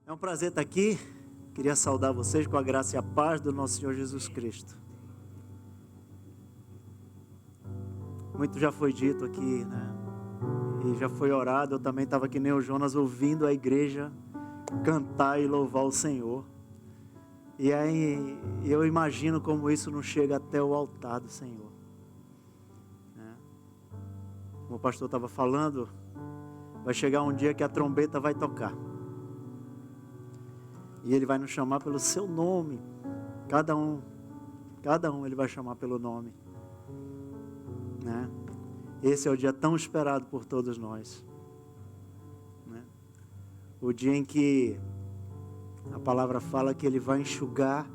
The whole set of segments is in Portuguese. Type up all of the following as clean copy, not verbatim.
É um prazer estar aqui. Queria saudar vocês com a graça e a paz do nosso Senhor Jesus Cristo. Muito já foi dito aqui, né? E já foi orado. Eu também estava que nem o Jonas ouvindo a igreja cantar e louvar o Senhor. E aí eu imagino como isso não chega até o altar do Senhor, né? Como o pastor estava falando, vai chegar um dia que a trombeta vai tocar. E Ele vai nos chamar pelo seu nome. Cada um Ele vai chamar pelo nome, né? Esse é o dia tão esperado por todos nós, né? O dia em que a palavra fala que Ele vai enxugar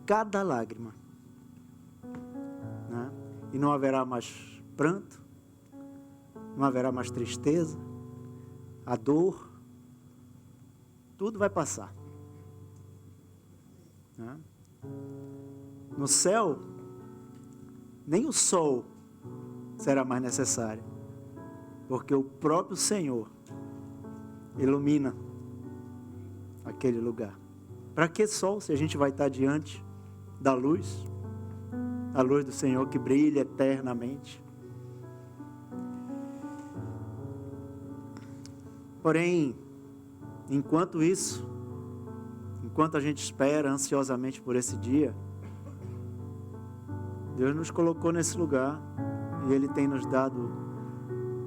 cada lágrima, né? E não haverá mais pranto, não haverá mais tristeza, a dor, tudo vai passar, né? No céu, nem o sol será mais necessário, porque o próprio Senhor ilumina aquele lugar. Para que sol, se a gente vai estar diante da luz, a luz do Senhor que brilha eternamente? Porém, enquanto isso, enquanto a gente espera ansiosamente por esse dia, Deus nos colocou nesse lugar e Ele tem nos dado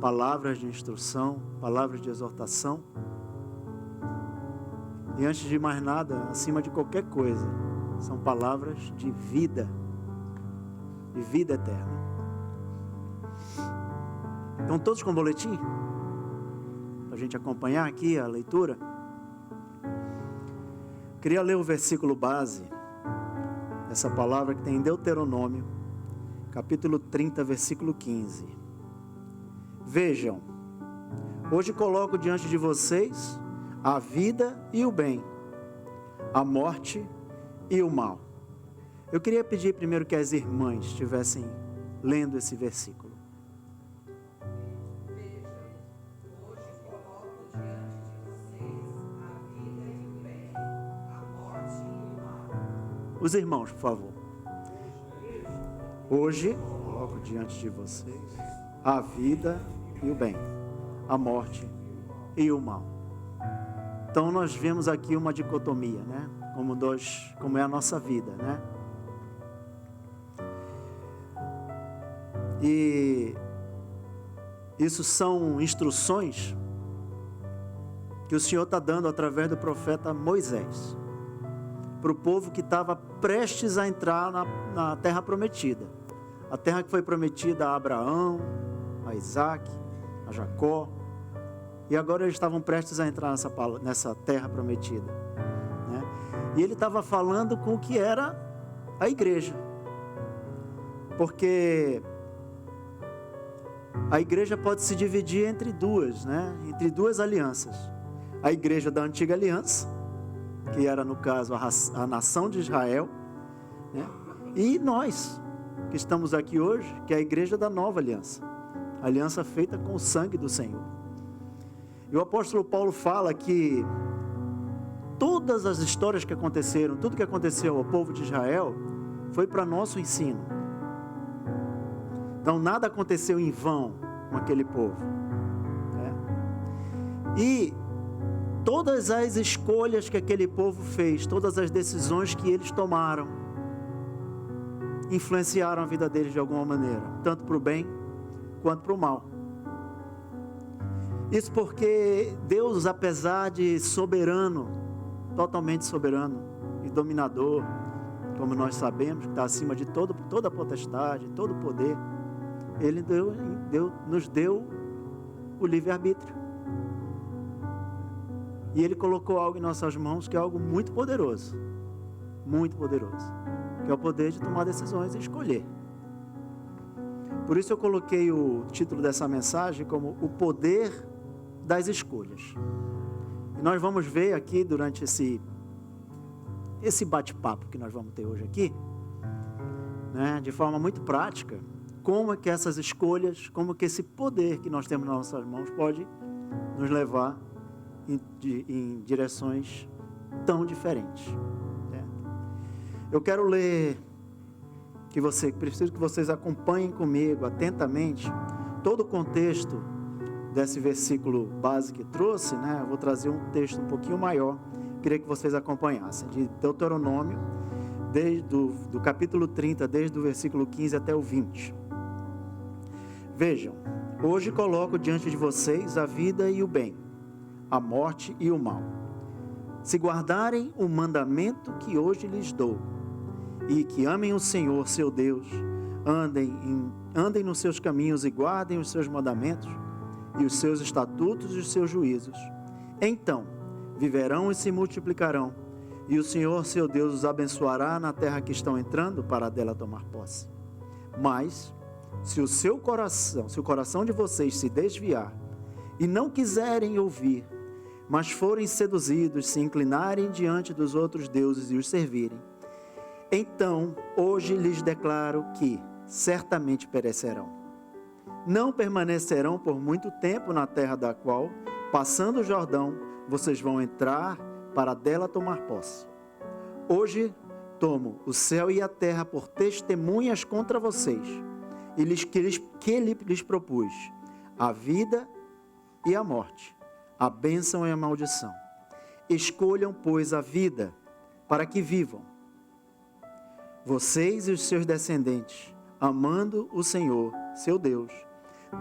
palavras de instrução, palavras de exortação. E antes de mais nada, acima de qualquer coisa, são palavras de vida eterna. Então todos com boletim? Para a gente acompanhar aqui a leitura. Queria ler o versículo base dessa palavra que tem em Deuteronômio, capítulo 30, versículo 15. Vejam, hoje coloco diante de vocês a vida e o bem, a morte e o mal. Eu queria pedir primeiro que as irmãs estivessem lendo esse versículo. Vejam, hoje coloco diante de vocês a vida e o bem, a morte e o mal. Os irmãos, por favor. Hoje coloco diante de vocês a vida e o bem, a morte e o mal. Então nós vemos aqui uma dicotomia, né? Como é a nossa vida, né? E isso são instruções que o Senhor está dando através do profeta Moisés para o povo que estava prestes a entrar na terra prometida. A terra que foi prometida a Abraão, a Isaac, a Jacó. E agora eles estavam prestes a entrar nessa terra prometida, né? E ele estava falando com o que era a igreja. Porque a igreja pode se dividir entre duas, né? Entre duas alianças. A igreja da antiga aliança, que era no caso a nação de Israel, né? E nós, que estamos aqui hoje, que é a igreja da nova aliança. A aliança feita com o sangue do Senhor. E o apóstolo Paulo fala que todas as histórias que aconteceram, tudo que aconteceu ao povo de Israel, foi para nosso ensino. Então nada aconteceu em vão com aquele povo, né? E todas as escolhas que aquele povo fez, todas as decisões que eles tomaram, influenciaram a vida deles de alguma maneira, tanto para o bem quanto para o mal. Isso porque Deus, apesar de soberano, totalmente soberano e dominador, como nós sabemos, que está acima de toda a potestade, todo o poder, Ele nos deu o livre-arbítrio. E Ele colocou algo em nossas mãos que é algo muito poderoso, que é o poder de tomar decisões e escolher. Por isso eu coloquei o título dessa mensagem como o poder das escolhas. E nós vamos ver aqui durante esse bate-papo que nós vamos ter hoje aqui, né, de forma muito prática, como é que essas escolhas, como que esse poder que nós temos nas nossas mãos pode nos levar em direções tão diferentes. Eu quero ler, preciso que vocês acompanhem comigo atentamente todo o contexto desse versículo base que trouxe, né? Eu vou trazer um texto um pouquinho maior, queria que vocês acompanhassem, de Deuteronômio, do capítulo 30, desde o versículo 15 até o 20. Vejam, hoje coloco diante de vocês a vida e o bem, a morte e o mal. Se guardarem o mandamento que hoje lhes dou, e que amem o Senhor, seu Deus, andem nos seus caminhos e guardem os seus mandamentos, e os seus estatutos e os seus juízos, então viverão e se multiplicarão, e o Senhor, seu Deus, os abençoará na terra que estão entrando para dela tomar posse. Mas, se o coração de vocês se desviar, e não quiserem ouvir, mas forem seduzidos, se inclinarem diante dos outros deuses e os servirem, então, hoje lhes declaro que certamente perecerão. Não permanecerão por muito tempo na terra da qual, passando o Jordão, vocês vão entrar para dela tomar posse. Hoje tomo o céu e a terra por testemunhas contra vocês, e lhes propus a vida e a morte, a bênção e a maldição. Escolham, pois, a vida, para que vivam, vocês e os seus descendentes, amando o Senhor, seu Deus,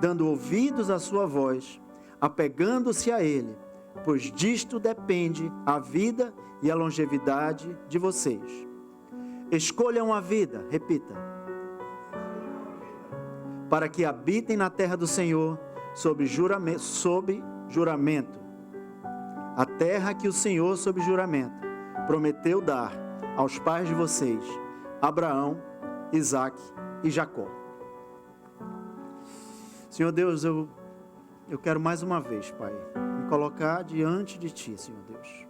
dando ouvidos à sua voz, apegando-se a Ele, pois disto depende a vida e a longevidade de vocês. Escolham a vida, repita, para que habitem na terra do Senhor sob juramento, a terra que o Senhor, sob juramento, prometeu dar aos pais de vocês, Abraão, Isaque e Jacó. Senhor Deus, eu quero mais uma vez, Pai, me colocar diante de Ti, Senhor Deus,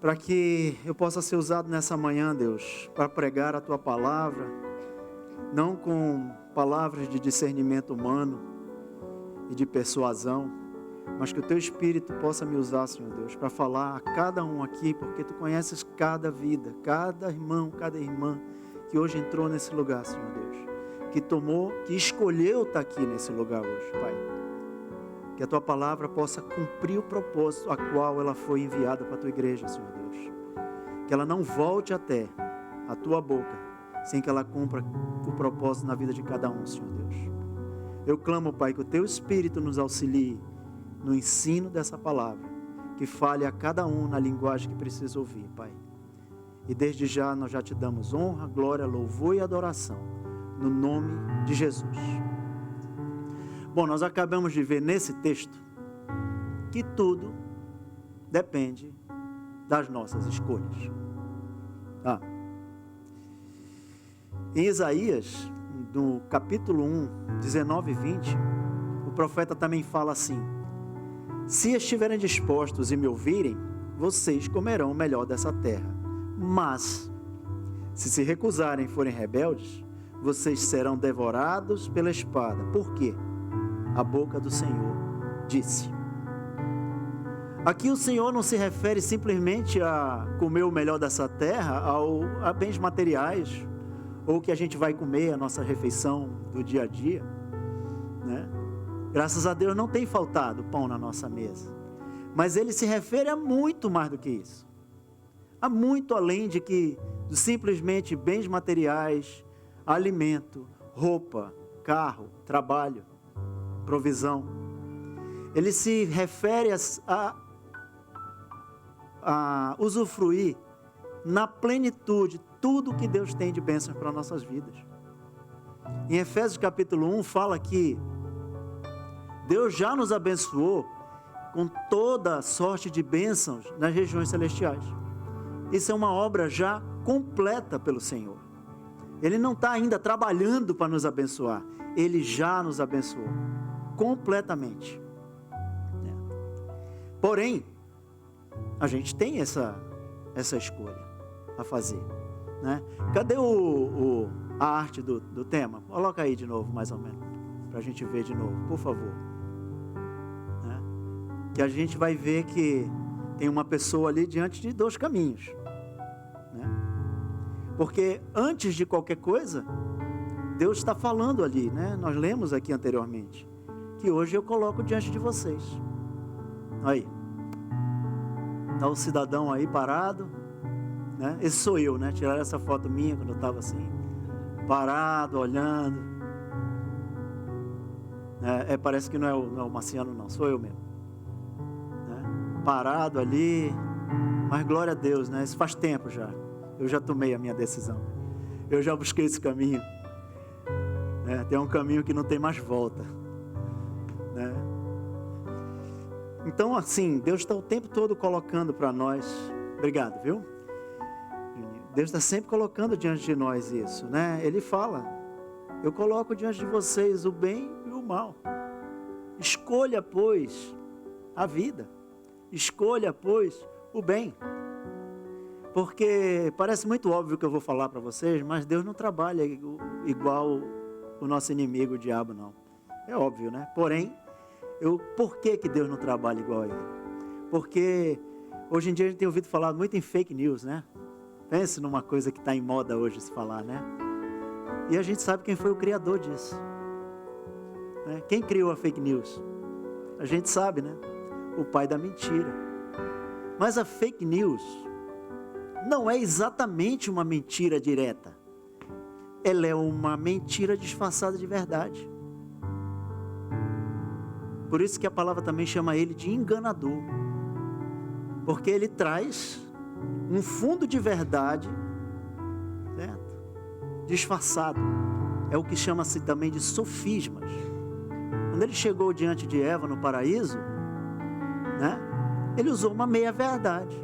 para que eu possa ser usado nessa manhã, Deus, para pregar a Tua palavra, não com palavras de discernimento humano e de persuasão, mas que o Teu Espírito possa me usar, Senhor Deus, para falar a cada um aqui, porque Tu conheces cada vida, cada irmão, cada irmã que hoje entrou nesse lugar, Senhor Deus, que escolheu estar aqui nesse lugar hoje, Pai. Que a Tua palavra possa cumprir o propósito a qual ela foi enviada para a Tua igreja, Senhor Deus. Que ela não volte até a Tua boca, sem que ela cumpra o propósito na vida de cada um, Senhor Deus. Eu clamo, Pai, que o Teu Espírito nos auxilie no ensino dessa palavra, que fale a cada um na linguagem que precisa ouvir, Pai. E desde já nós já Te damos honra, glória, louvor e adoração, no nome de Jesus. Bom, nós acabamos de ver nesse texto que tudo depende das nossas escolhas. Em Isaías, no capítulo 1, 19 e 20, o profeta também fala assim: se estiverem dispostos e me ouvirem, vocês comerão o melhor dessa terra. Mas, se recusarem e forem rebeldes, vocês serão devorados pela espada. Por quê? A boca do Senhor disse. Aqui o Senhor não se refere simplesmente a comer o melhor dessa terra, a bens materiais, ou que a gente vai comer, a nossa refeição do dia a dia, né? Graças a Deus não tem faltado pão na nossa mesa. Mas Ele se refere a muito mais do que isso. Há muito além de simplesmente bens materiais, alimento, roupa, carro, trabalho, provisão. Ele se refere a usufruir na plenitude tudo que Deus tem de bênçãos para nossas vidas. Em Efésios capítulo 1 fala que Deus já nos abençoou com toda sorte de bênçãos nas regiões celestiais. Isso é uma obra já completa pelo Senhor. Ele não está ainda trabalhando para nos abençoar. Ele já nos abençoou completamente. Porém, a gente tem essa escolha a fazer, né? Cadê a arte do tema? Coloca aí de novo, mais ou menos, para a gente ver de novo, por favor. que a gente vai ver que tem uma pessoa ali diante de dois caminhos, né? Porque antes de qualquer coisa, Deus está falando ali, né? Nós lemos aqui anteriormente, que hoje eu coloco diante de vocês. Aí, está o cidadão aí parado, né? Esse sou eu, né? Tiraram essa foto minha quando eu estava assim, parado, olhando. Parece que não é o Marciano, não, sou eu mesmo, né? Parado ali, mas glória a Deus, né? Isso faz tempo já, eu já tomei a minha decisão, eu já busquei esse caminho, né? Tem um caminho que não tem mais volta, né? Então assim, Deus está o tempo todo colocando para nós, obrigado, viu? Deus está sempre colocando diante de nós isso, né? Ele fala, eu coloco diante de vocês o bem e o mal. Escolha, pois, a vida. Escolha, pois, o bem. Porque parece muito óbvio que eu vou falar para vocês, mas Deus não trabalha igual o nosso inimigo, o diabo, não. É óbvio, né? Porém, por que Deus não trabalha igual a ele? Porque hoje em dia a gente tem ouvido falar muito em fake news, né? Pense numa coisa que está em moda hoje se falar, né? E a gente sabe quem foi o criador disso, né? Quem criou a fake news? A gente sabe, né? O pai da mentira. Mas a fake news não é exatamente uma mentira direta. Ela é uma mentira disfarçada de verdade. Por isso que a palavra também chama ele de enganador. Porque ele traz um fundo de verdade, certo? Disfarçado. É o que chama-se também de sofismas. Quando ele chegou diante de Eva no paraíso, né? Ele usou uma meia verdade.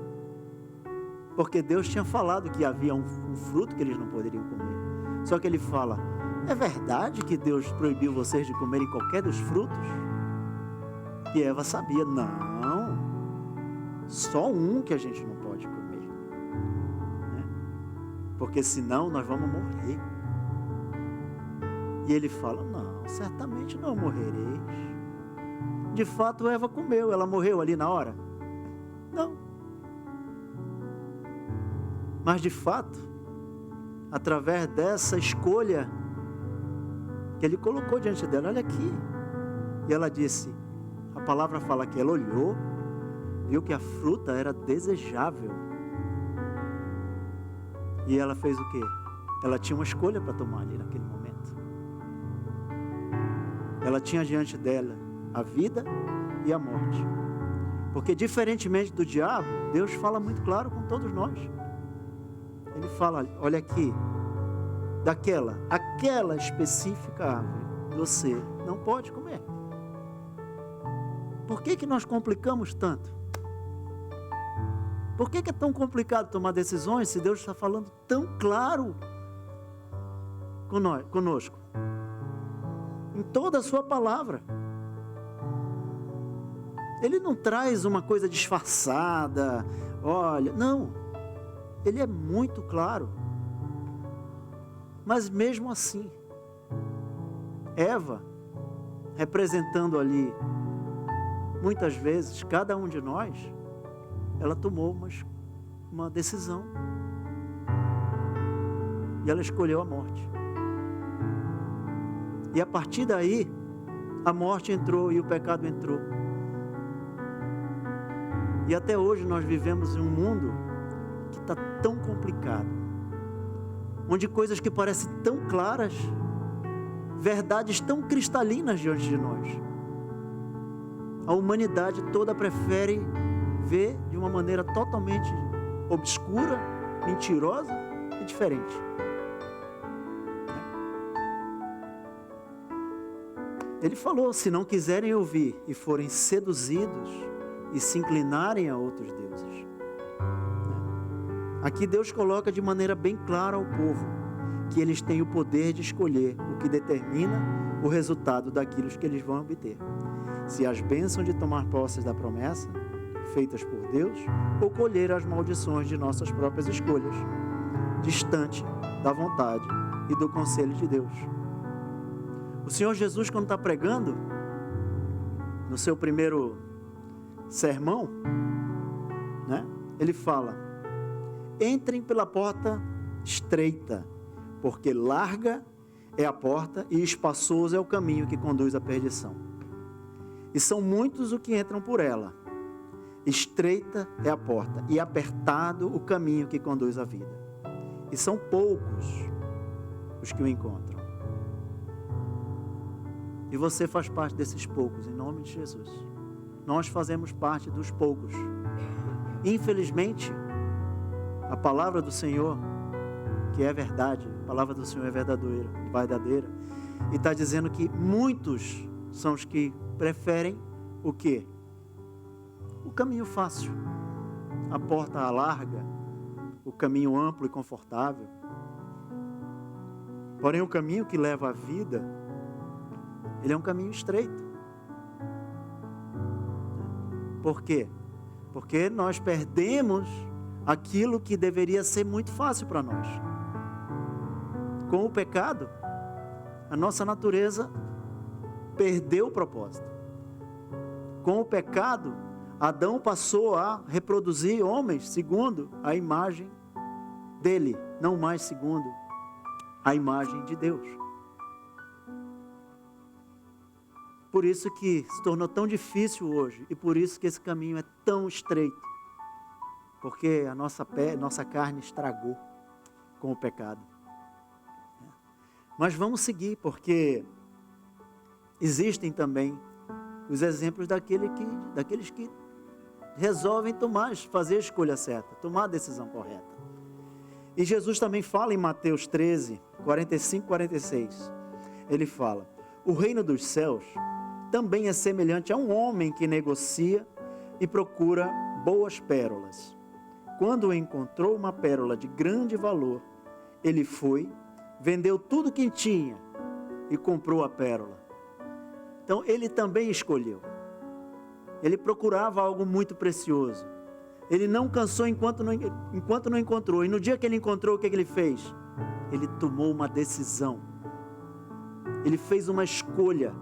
Porque Deus tinha falado que havia um fruto que eles não poderiam comer. Só que ele fala, é verdade que Deus proibiu vocês de comerem qualquer dos frutos? E Eva sabia, não, só um que a gente não pode comer, né? Porque senão nós vamos morrer. E ele fala, não, certamente não morrereis. De fato Eva comeu, ela morreu ali na hora? Não. Mas de fato, através dessa escolha que ele colocou diante dela, olha aqui, e ela disse, a palavra fala que ela olhou, viu que a fruta era desejável, e ela fez o quê? Ela tinha uma escolha para tomar ali naquele momento. Ela tinha diante dela a vida e a morte, porque diferentemente do diabo, Deus fala muito claro com todos nós. Ele fala, olha aqui, aquela específica árvore, você não pode comer. Por que nós complicamos tanto? Por que é tão complicado tomar decisões se Deus está falando tão claro conosco? Em toda a sua palavra. Ele não traz uma coisa disfarçada, olha, não. Ele é muito claro. Mas mesmo assim, Eva, representando ali, muitas vezes, cada um de nós, ela tomou uma decisão. E ela escolheu a morte. E a partir daí, a morte entrou e o pecado entrou. E até hoje nós vivemos em um mundo que está tão complicado, onde coisas que parecem tão claras, verdades tão cristalinas diante de nós, a humanidade toda prefere ver de uma maneira totalmente obscura, mentirosa e diferente. Ele falou, se não quiserem ouvir e forem seduzidos e se inclinarem a outros deuses. Aqui Deus coloca de maneira bem clara ao povo que eles têm o poder de escolher o que determina o resultado daquilo que eles vão obter. Se as bênçãos de tomar posse da promessa, feitas por Deus, ou colher as maldições de nossas próprias escolhas, distante da vontade e do conselho de Deus. O Senhor Jesus, quando está pregando, no seu primeiro sermão, né? Ele fala: entrem pela porta estreita, porque larga é a porta e espaçoso é o caminho que conduz à perdição. E são muitos os que entram por ela. Estreita é a porta e apertado o caminho que conduz à vida. E são poucos os que o encontram. E você faz parte desses poucos, em nome de Jesus. Nós fazemos parte dos poucos. Infelizmente, a palavra do Senhor, que é verdade, a palavra do Senhor é verdadeira, e está dizendo que muitos são os que preferem o quê? O caminho fácil, a porta larga, o caminho amplo e confortável. Porém, o caminho que leva à vida, ele é um caminho estreito. Por quê? Porque nós perdemos aquilo que deveria ser muito fácil para nós. Com o pecado, a nossa natureza perdeu o propósito. Com o pecado, Adão passou a reproduzir homens segundo a imagem dele, não mais segundo a imagem de Deus. Por isso que se tornou tão difícil hoje, e por isso que esse caminho é tão estreito, porque a nossa carne estragou com o pecado. Mas vamos seguir, porque existem também os exemplos daqueles que resolvem fazer a escolha certa, tomar a decisão correta. E Jesus também fala em Mateus 13, 45, 46. Ele fala: o reino dos céus também é semelhante a um homem que negocia e procura boas pérolas. Quando encontrou uma pérola de grande valor, ele foi, vendeu tudo que tinha e comprou a pérola. Então ele também escolheu. Ele procurava algo muito precioso. Ele não cansou enquanto não encontrou. E no dia que ele encontrou, o que ele fez? Ele tomou uma decisão. Ele fez uma escolha.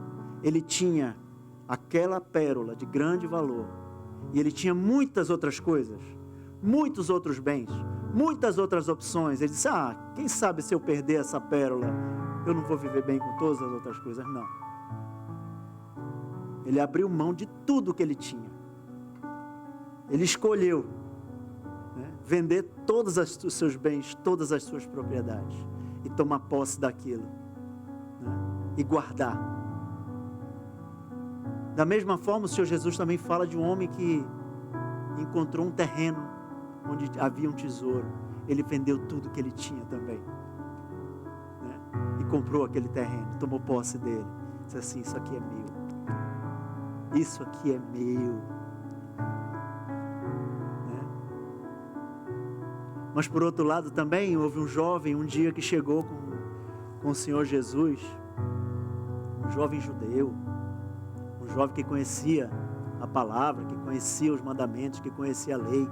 Ele tinha aquela pérola de grande valor. E ele tinha muitas outras coisas, muitos outros bens, muitas outras opções. Ele disse: quem sabe se eu perder essa pérola, eu não vou viver bem com todas as outras coisas. Não. Ele abriu mão de tudo que ele tinha. Ele escolheu, né, vender todos os seus bens, todas as suas propriedades, e tomar posse daquilo, né, e guardar. Da mesma forma, o Senhor Jesus também fala de um homem que encontrou um terreno onde havia um tesouro. Ele vendeu tudo que ele tinha também, né, e comprou aquele terreno, tomou posse dele. Disse assim: isso aqui é meu. Isso aqui é meu. Né? Mas por outro lado também, houve um jovem um dia que chegou com o Senhor Jesus, um jovem judeu, um jovem que conhecia a palavra, que conhecia os mandamentos, que conhecia a lei,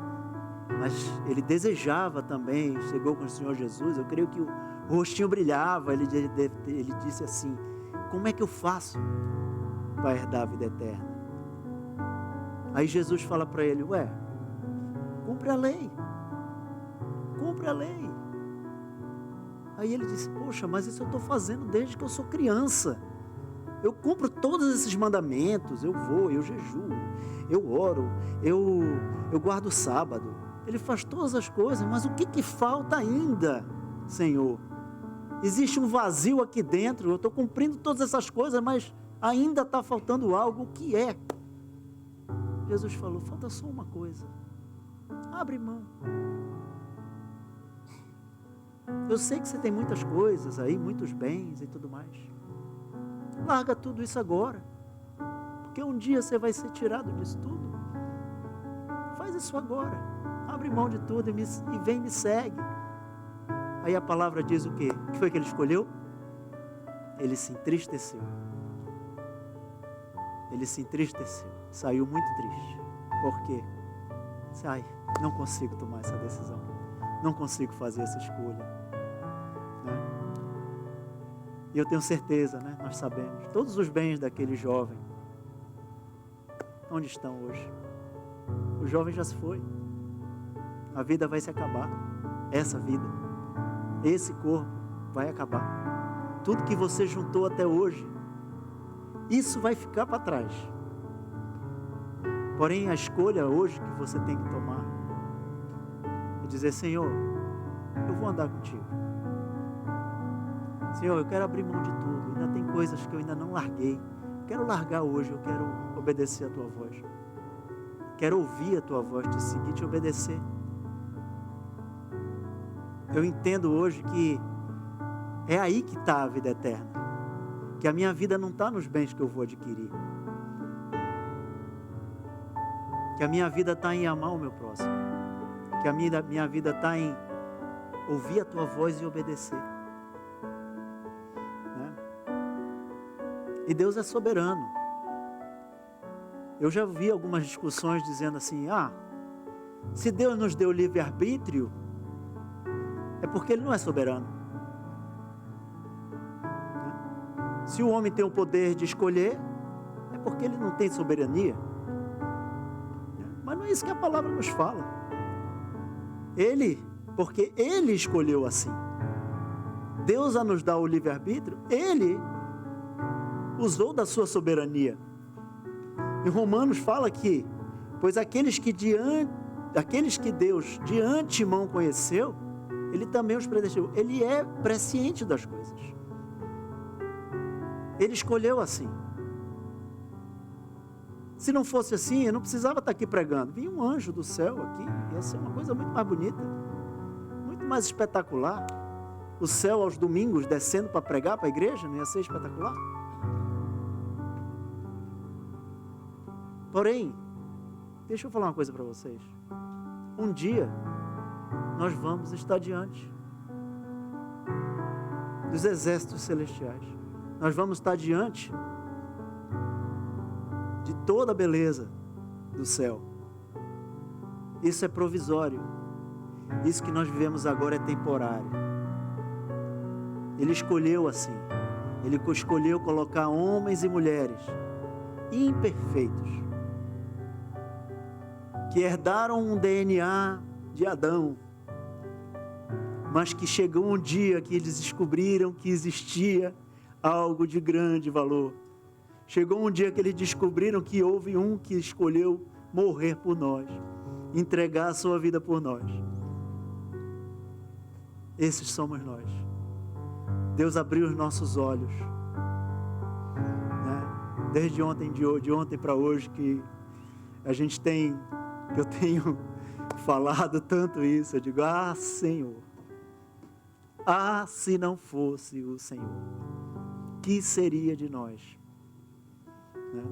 mas ele desejava também, chegou com o Senhor Jesus, eu creio que o rostinho brilhava, ele disse assim: como é que eu faço para herdar a vida eterna? Aí Jesus fala para ele: cumpre a lei, cumpre a lei. Aí ele disse: poxa, mas isso eu estou fazendo desde que eu sou criança. Eu cumpro todos esses mandamentos, eu jejuo, eu oro, eu guardo o sábado. Ele faz todas as coisas, mas o que falta ainda, Senhor? Existe um vazio aqui dentro, eu estou cumprindo todas essas coisas, mas ainda está faltando algo. O que é? Jesus falou: falta só uma coisa, abre mão. Eu sei que você tem muitas coisas aí, muitos bens e tudo mais. Larga tudo isso agora, porque um dia você vai ser tirado disso tudo. Faz isso agora, abre mão de tudo e vem me segue. Aí a palavra diz o quê? O que foi que ele escolheu? Ele se entristeceu. Ele se entristeceu, saiu muito triste. Por quê? Não consigo tomar essa decisão, não consigo fazer essa escolha. E eu tenho certeza, né? Nós sabemos, todos os bens daquele jovem, onde estão hoje? O jovem já se foi. A vida vai se acabar. Essa vida, esse corpo vai acabar. Tudo que você juntou até hoje, isso vai ficar para trás. Porém, a escolha hoje que você tem que tomar é dizer: Senhor, eu vou andar contigo. Senhor, eu quero abrir mão de tudo. Ainda tem coisas que eu ainda não larguei. Quero largar hoje, eu quero obedecer a tua voz. Quero ouvir a tua voz, te seguir, te obedecer. Eu entendo hoje que é aí que está a vida eterna. Que a minha vida não está nos bens que eu vou adquirir. Que a minha vida está em amar o meu próximo. Que a minha vida está em ouvir a tua voz e obedecer. Né? E Deus é soberano. Eu já vi algumas discussões dizendo assim: se Deus nos deu livre-arbítrio, é porque Ele não é soberano. Né? Se o homem tem o poder de escolher, é porque ele não tem soberania. Mas não é isso que a palavra nos fala. Porque Ele escolheu assim. Deus, a nos dar o livre-arbítrio, Ele usou da sua soberania. Em Romanos fala que, pois aqueles que Deus de antemão conheceu, Ele também os predestinou. Ele é presciente das coisas. Ele escolheu assim. Se não fosse assim, eu não precisava estar aqui pregando. Vinha um anjo do céu aqui, ia ser uma coisa muito mais bonita, muito mais espetacular. O céu aos domingos descendo para pregar para a igreja, não ia ser espetacular? Porém, deixa eu falar uma coisa para vocês. Um dia, nós vamos estar diante dos exércitos celestiais. Nós vamos estar diante de toda a beleza do céu. Isso é provisório. Isso que nós vivemos agora é temporário. Ele escolheu assim. Ele escolheu colocar homens e mulheres imperfeitos, que herdaram um DNA de Adão, mas que chegou um dia que eles descobriram que existia algo de grande valor. Chegou um dia que eles descobriram que houve um que escolheu morrer por nós, entregar a sua vida por nós. Esses somos nós. Deus abriu os nossos olhos, né? Desde ontem, de ontem para hoje, que eu tenho falado tanto isso. Eu digo: Senhor, se não fosse o Senhor, que seria de nós? Né?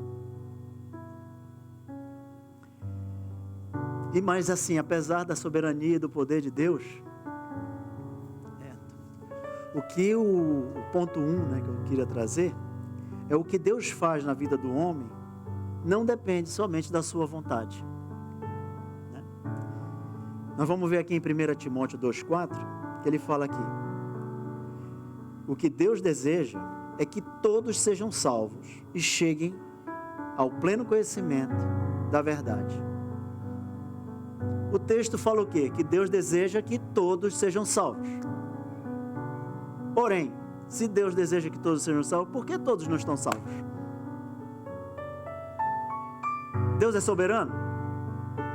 E mais assim, apesar da soberania e do poder de Deus, o ponto 1, né, que eu queria trazer, é o que Deus faz na vida do homem, não depende somente da sua vontade. Né? Nós vamos ver aqui em 1 Timóteo 2,4, que ele fala aqui: o que Deus deseja é que todos sejam salvos e cheguem ao pleno conhecimento da verdade. O texto fala o quê? Que Deus deseja que todos sejam salvos. Porém, se Deus deseja que todos sejam salvos, por que todos não estão salvos? Deus é soberano?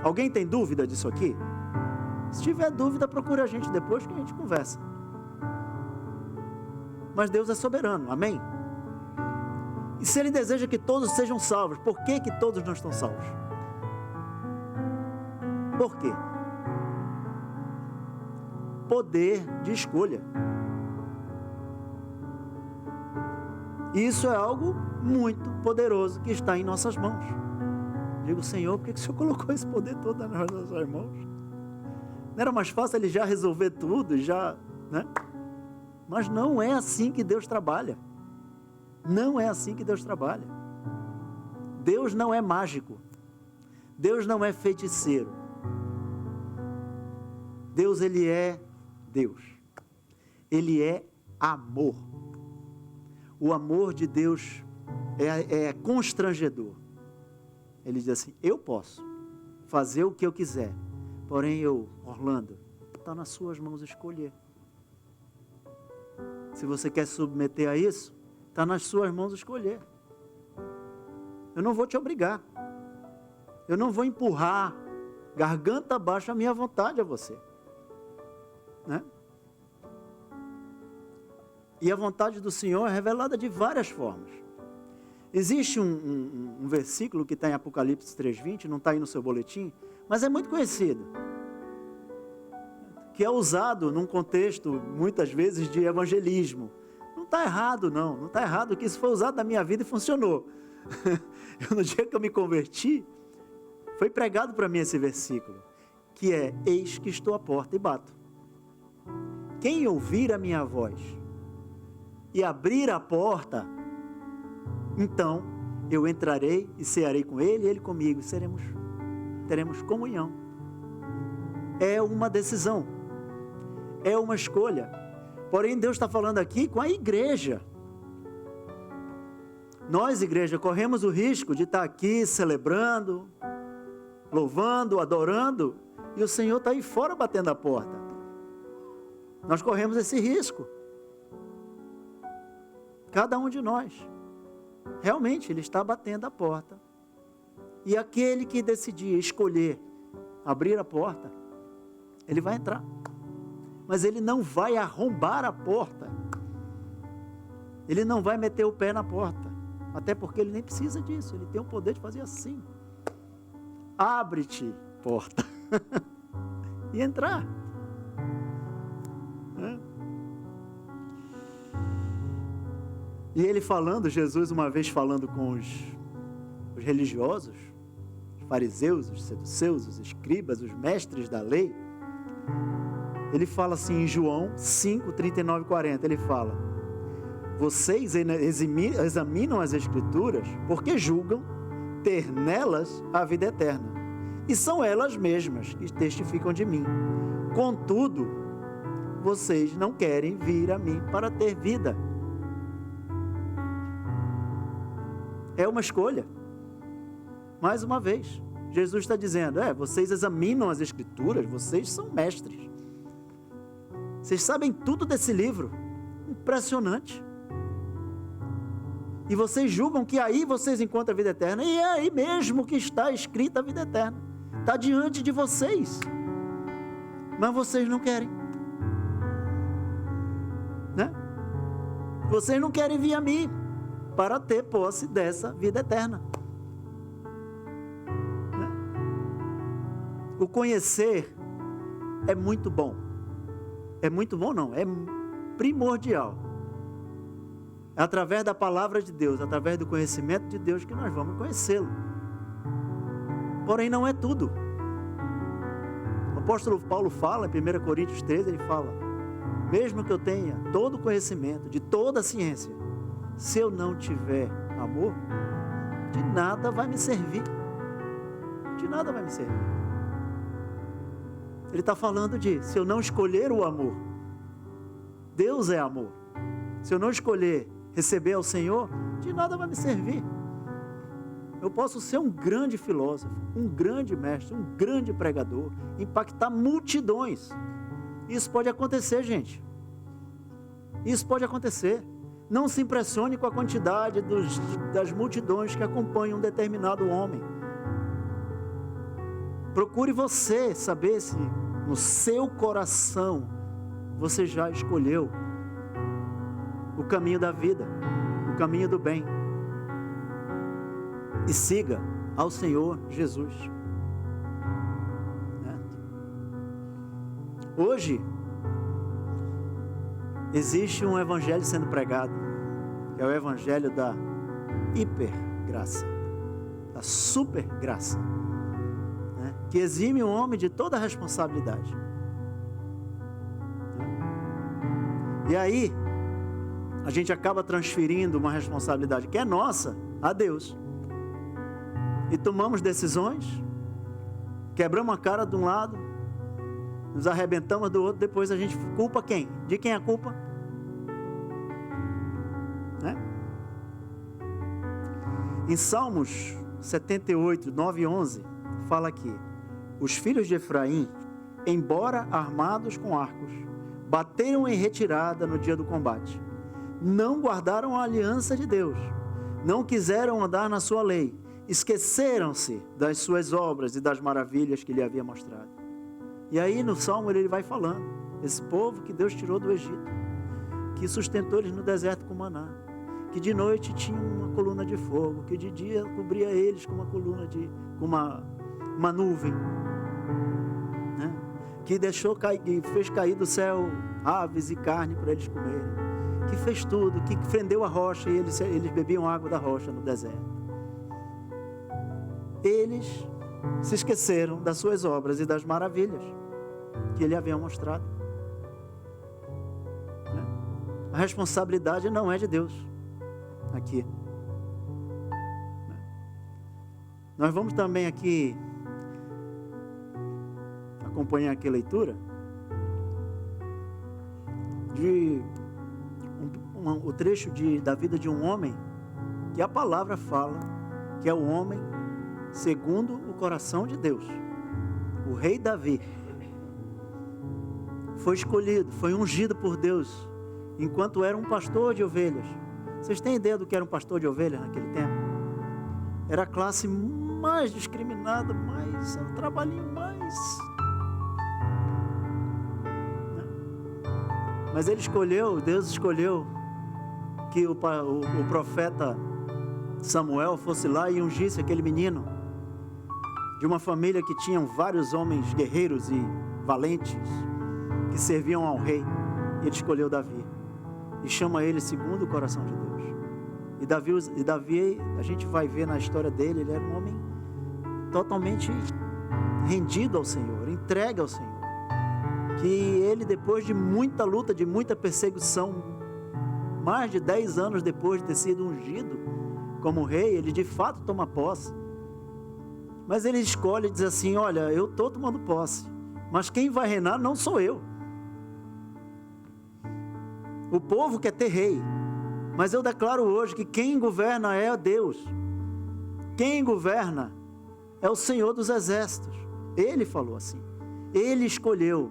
Alguém tem dúvida disso aqui? Se tiver dúvida, procure a gente depois que a gente conversa. Mas Deus é soberano, amém? E se Ele deseja que todos sejam salvos, por que todos não estão salvos? Por quê? Poder de escolha. Isso é algo muito poderoso que está em nossas mãos. Digo: Senhor, por que o Senhor colocou esse poder todo nas nossas mãos? Não era mais fácil Ele já resolver tudo, né? Mas não é assim que Deus trabalha. Não é assim que Deus trabalha. Deus não é mágico. Deus não é feiticeiro. Deus, Ele é Deus. Ele é amor. O amor de Deus é constrangedor. Ele diz assim: eu posso fazer o que eu quiser. Porém, Orlando, está nas suas mãos escolher. Se você quer se submeter a isso, está nas suas mãos escolher. Eu não vou te obrigar. Eu não vou empurrar garganta abaixo a minha vontade a você. Né? E a vontade do Senhor é revelada de várias formas. Existe um versículo que está em Apocalipse 3:20, não está aí no seu boletim, mas é muito conhecido, que é usado num contexto, muitas vezes, de evangelismo. Não está errado, não está errado, que isso foi usado na minha vida e funcionou. No dia que eu me converti, foi pregado para mim esse versículo, que é: eis que estou à porta e bato. Quem ouvir a minha voz e abrir a porta, então eu entrarei e cearei com ele e ele comigo, teremos comunhão. É uma decisão, é uma escolha. Porém, Deus está falando aqui com a igreja. Nós, igreja, corremos o risco de estar aqui celebrando, louvando, adorando, e o Senhor está aí fora batendo a porta. Nós corremos esse risco. Cada um de nós. Realmente, Ele está batendo a porta. E aquele que decidir escolher abrir a porta, ele vai entrar. Mas ele não vai arrombar a porta. Ele não vai meter o pé na porta. Até porque ele nem precisa disso. Ele tem o poder de fazer assim. Abre-te, porta. E entrar. E ele falando, Jesus uma vez falando com os religiosos, os fariseus, os saduceus, os escribas, os mestres da lei, ele fala assim em João 5, 39 e 40, ele fala: vocês examinam as Escrituras porque julgam ter nelas a vida eterna, e são elas mesmas que testificam de mim. Contudo, vocês não querem vir a mim para ter vida. É uma escolha. Mais uma vez, Jesus está dizendo: vocês examinam as Escrituras, vocês são mestres. Vocês sabem tudo desse livro. Impressionante. E vocês julgam que aí vocês encontram a vida eterna. E é aí mesmo que está escrita a vida eterna. Está diante de vocês. Mas vocês não querem. Né? Vocês não querem vir a mim para ter posse dessa vida eterna. Né? O conhecer é muito bom. É muito bom não, é primordial. É através da palavra de Deus, através do conhecimento de Deus que nós vamos conhecê-lo. Porém não é tudo. O apóstolo Paulo fala, em 1 Coríntios 13, ele fala: mesmo que eu tenha todo o conhecimento, de toda a ciência, se eu não tiver amor, de nada vai me servir. De nada vai me servir. Ele está falando se eu não escolher o amor, Deus é amor. Se eu não escolher receber ao Senhor, de nada vai me servir. Eu posso ser um grande filósofo, um grande mestre, um grande pregador, impactar multidões. Isso pode acontecer, gente. Isso pode acontecer. Não se impressione com a quantidade das multidões que acompanham um determinado homem. Procure você saber se no seu coração você já escolheu o caminho da vida, o caminho do bem. E siga ao Senhor Jesus. Hoje, existe um evangelho sendo pregado, que é o evangelho da hipergraça, da supergraça, que exime o homem de toda a responsabilidade. E aí, a gente acaba transferindo uma responsabilidade que é nossa a Deus. E tomamos decisões, quebramos a cara de um lado, nos arrebentamos do outro, depois a gente culpa quem? De quem é a culpa? Né? Em Salmos 78, 9 e 11, fala aqui: Os filhos de Efraim, embora armados com arcos, bateram em retirada no dia do combate. Não guardaram a aliança de Deus, não quiseram andar na sua lei, esqueceram-se das suas obras e das maravilhas que lhe havia mostrado. E aí no Salmo ele vai falando, esse povo que Deus tirou do Egito, que sustentou eles no deserto com maná, que de noite tinha uma coluna de fogo, que de dia cobria eles com uma coluna com uma nuvem, né? Que deixou cair, que fez cair do céu aves e carne para eles comerem, que fez tudo, que fendeu a rocha e eles bebiam água da rocha no deserto. Eles se esqueceram das suas obras e das maravilhas que ele havia mostrado. A responsabilidade não é de Deus aqui. Nós vamos também aqui acompanhar aqui a leitura de o trecho da vida de um homem que a palavra fala que é o homem segundo o coração de Deus. O rei Davi foi escolhido, foi ungido por Deus enquanto era um pastor de ovelhas. Vocês têm ideia do que era um pastor de ovelhas naquele tempo? Era a classe mais discriminada, mais um trabalhinho mais, né? Mas ele escolheu, Deus escolheu que o profeta Samuel fosse lá e ungisse aquele menino de uma família que tinham vários homens guerreiros e valentes que serviam ao rei. Ele escolheu Davi e chama ele segundo o coração de Deus. E Davi, a gente vai ver na história dele, ele era um homem totalmente rendido ao Senhor, entregue ao Senhor. Que ele, depois de muita luta, de muita perseguição, mais de 10 anos depois de ter sido ungido como rei, ele de fato toma posse. Mas ele escolhe e diz assim: olha, eu estou tomando posse, mas quem vai reinar não sou eu. O povo quer ter rei, mas eu declaro hoje que quem governa é Deus. Quem governa é o Senhor dos Exércitos. Ele falou assim, ele escolheu.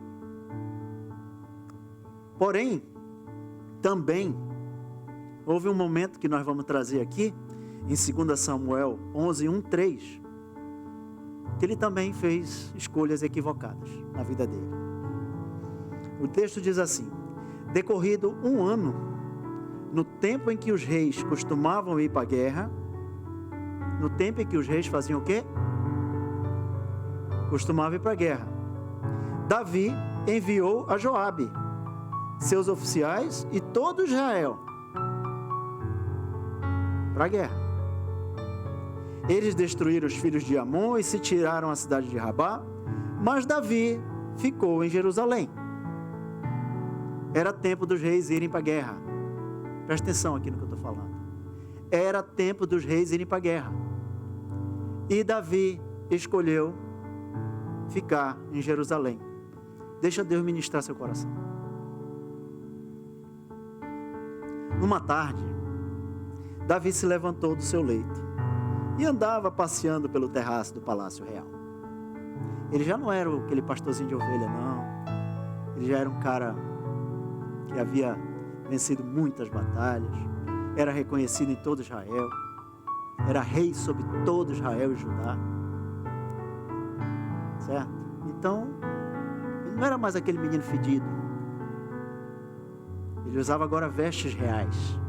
Porém, também houve um momento que nós vamos trazer aqui, em 2 Samuel 11, 1, 3, que ele também fez escolhas equivocadas na vida dele. O texto diz assim: decorrido um ano, no tempo em que os reis costumavam ir para a guerra, no tempo em que os reis faziam o quê? Costumavam ir para a guerra. Davi enviou a Joabe, seus oficiais e todo Israel para a guerra. Eles destruíram os filhos de Amon e se tiraram a cidade de Rabá, mas Davi ficou em Jerusalém. Era tempo dos reis irem para a guerra. Presta atenção aqui no que eu estou falando. Era tempo dos reis irem para a guerra. E Davi escolheu ficar em Jerusalém. Deixa Deus ministrar seu coração. Numa tarde, Davi se levantou do seu leito e andava passeando pelo terraço do palácio real. Ele já não era aquele pastorzinho de ovelha, não. Ele já era um cara que havia vencido muitas batalhas, era reconhecido em todo Israel, era rei sobre todo Israel e Judá, certo? Então, ele não era mais aquele menino fedido. Ele usava agora vestes reais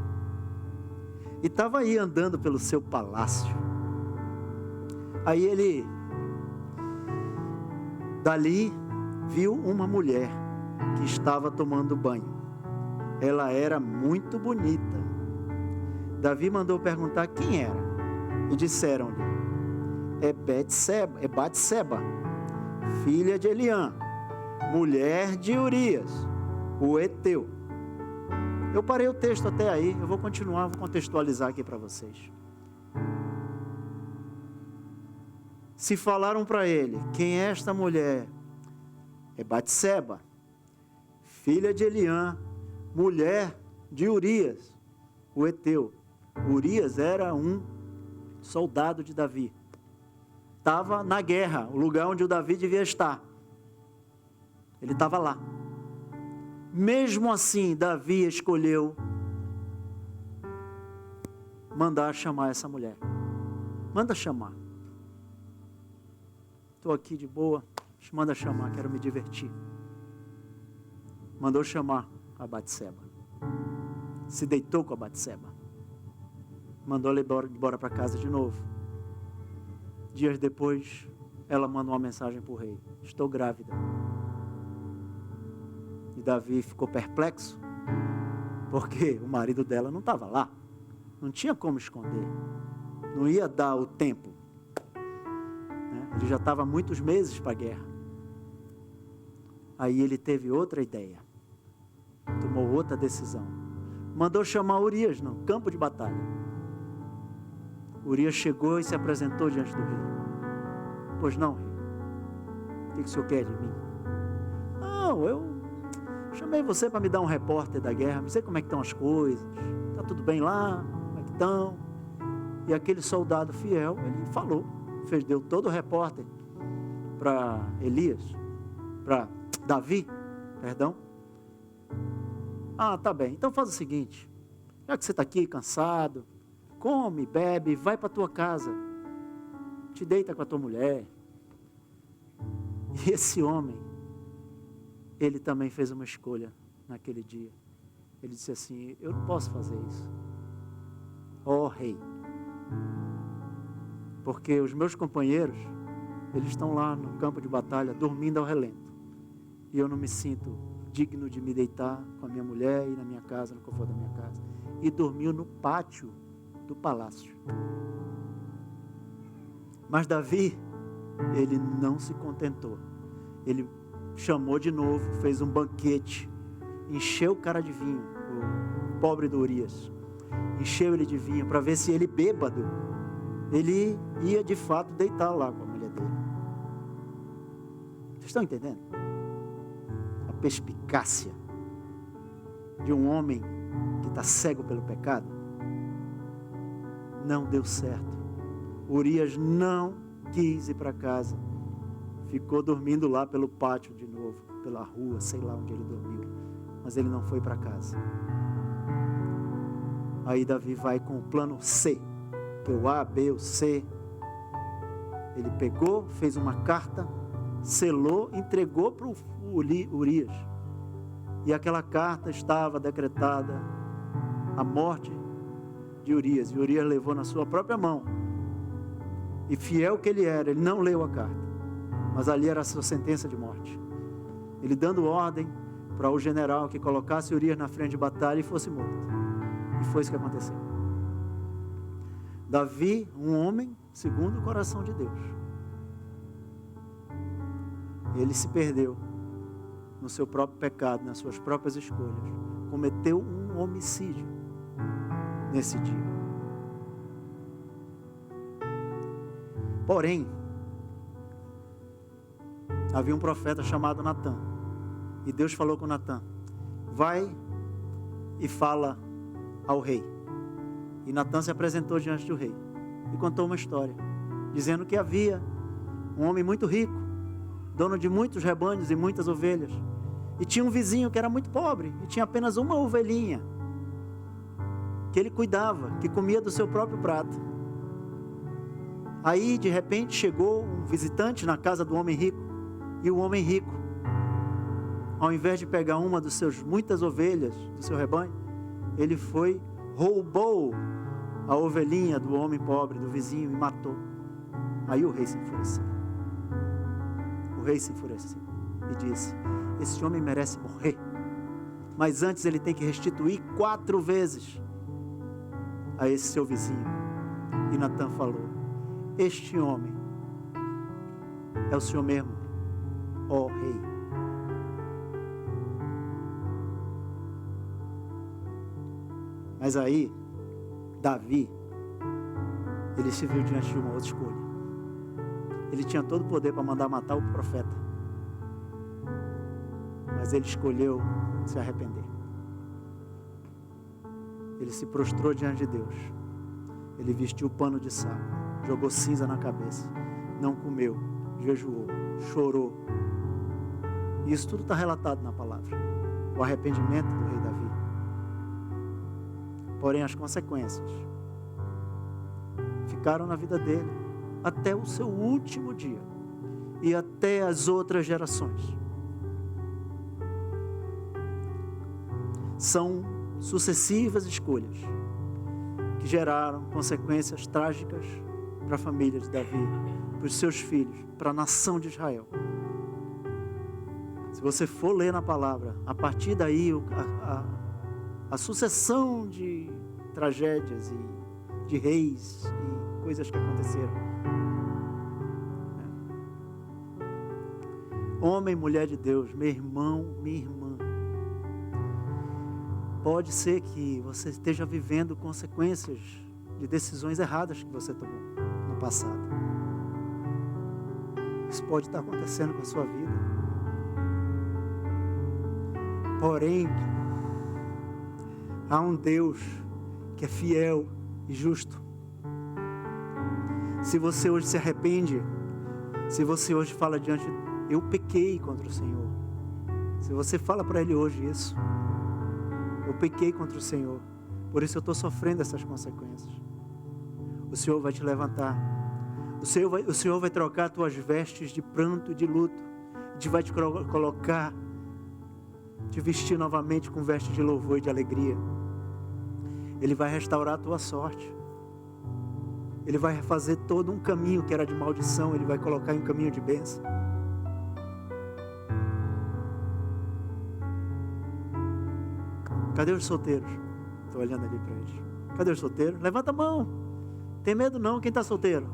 e estava aí andando pelo seu palácio. Aí ele dali viu uma mulher que estava tomando banho. Ela era muito bonita. Davi mandou perguntar quem era. E disseram-lhe: é Batseba, filha de Eliã, mulher de Urias, o Eteu. Eu parei o texto até aí, eu vou continuar, vou contextualizar aqui para vocês. Se falaram para ele: quem é esta mulher? É Batseba, filha de Eliã, mulher de Urias, o Eteu. Urias era um soldado de Davi. estava na guerra, o lugar onde o Davi devia estar. Ele estava lá. Mesmo assim, Davi escolheu mandar chamar essa mulher. Manda chamar. Estou aqui de boa, manda chamar, quero me divertir. Mandou chamar a Batseba. Se deitou com a Batseba. Mandou ela embora para casa de novo. Dias depois, ela manda uma mensagem para o rei: estou grávida. E Davi ficou perplexo, porque o marido dela não estava lá. Não tinha como esconder. Não ia dar o tempo. Ele já estava muitos meses para a guerra. Aí ele teve outra ideia. Tomou outra decisão. Mandou chamar Urias no campo de batalha. Urias chegou e se apresentou diante do rei. Pois não, rei. O que o senhor quer de mim? Não, eu chamei você para me dar um repórter da guerra. Me dizer como é que estão as coisas. Está tudo bem lá? Como é que estão? E aquele soldado fiel, ele falou. Deu todo o repórter para Davi, perdão. Ah, tá bem, então faz o seguinte, já que você está aqui cansado, come, bebe, vai para a tua casa, te deita com a tua mulher. E esse homem, ele também fez uma escolha naquele dia. Ele disse assim: eu não posso fazer isso, ó rei, porque os meus companheiros, eles estão lá no campo de batalha, dormindo ao relento. E eu não me sinto digno de me deitar com a minha mulher e na minha casa, no conforto da minha casa. E dormiu no pátio do palácio. Mas Davi, ele não se contentou. Ele chamou de novo, fez um banquete, encheu o cara de vinho, o pobre do Urias. Encheu ele de vinho para ver se ele, bêbado, ele ia de fato deitar lá com a mulher dele. Vocês estão entendendo? A perspicácia de um homem que está cego pelo pecado. Não deu certo. Urias não quis ir para casa. Ficou dormindo lá pelo pátio de novo, pela rua, sei lá onde ele dormiu. Mas ele não foi para casa. Aí Davi vai com o plano C. Que o A, B, o C. Ele pegou, fez uma carta, selou, entregou para o Urias. E aquela carta estava decretada a morte de Urias. E Urias levou na sua própria mão. E fiel que ele era, ele não leu a carta. Mas ali era a sua sentença de morte. Ele dando ordem para o general que colocasse Urias na frente de batalha e fosse morto. E foi isso que aconteceu. Davi, um homem segundo o coração de Deus. Ele se perdeu no seu próprio pecado, nas suas próprias escolhas. Cometeu um homicídio nesse dia. Porém, havia um profeta chamado Natã. E Deus falou com Natã: vai e fala ao rei. E Natã se apresentou diante do rei e contou uma história, dizendo que havia um homem muito rico, dono de muitos rebanhos e muitas ovelhas, e tinha um vizinho que era muito pobre e tinha apenas uma ovelhinha que ele cuidava, que comia do seu próprio prato. Aí de repente chegou um visitante na casa do homem rico, e o homem rico, ao invés de pegar uma das suas muitas ovelhas do seu rebanho, ele foi, roubou a ovelhinha do homem pobre, do vizinho, e matou. Aí o rei se enfureceu. O rei se enfureceu e disse: esse homem merece morrer, mas antes ele tem que restituir 4 vezes a esse seu vizinho. E Natã falou: este homem é o Senhor mesmo, ó rei. Mas aí Davi, ele se viu diante de uma outra escolha. Ele tinha todo o poder para mandar matar o profeta, mas ele escolheu se arrepender. Ele se prostrou diante de Deus. Ele vestiu o pano de saco, jogou cinza na cabeça não comeu, jejuou, chorou. Isso tudo está relatado na palavra. O arrependimento do rei Davi. Porém, as consequências ficaram na vida dele até o seu último dia e até as outras gerações. São sucessivas escolhas que geraram consequências trágicas para a família de Davi, para os seus filhos, para a nação de Israel. Se você for ler na palavra, a partir daí a sucessão de tragédias e de reis e coisas que aconteceram. Homem, mulher de Deus, meu irmão, minha irmã, pode ser que você esteja vivendo consequências de decisões erradas que você tomou no passado. Isso pode estar acontecendo com a sua vida. Porém, há um Deus que é fiel e justo. Se você hoje se arrepende, se você hoje fala diante, eu pequei contra o Senhor. Se você fala para Ele hoje isso, eu pequei contra o Senhor, por isso eu estou sofrendo essas consequências. O Senhor vai te levantar. O Senhor vai trocar tuas vestes de pranto e de luto. Vai te colocar, te vestir novamente com vestes de louvor e de alegria. Ele vai restaurar a tua sorte. Ele vai fazer todo um caminho que era de maldição, Ele vai colocar em um caminho de bênção. Cadê os solteiros? Estou olhando ali para eles. Cadê os solteiros? Levanta a mão. Tem medo não, quem está solteiro?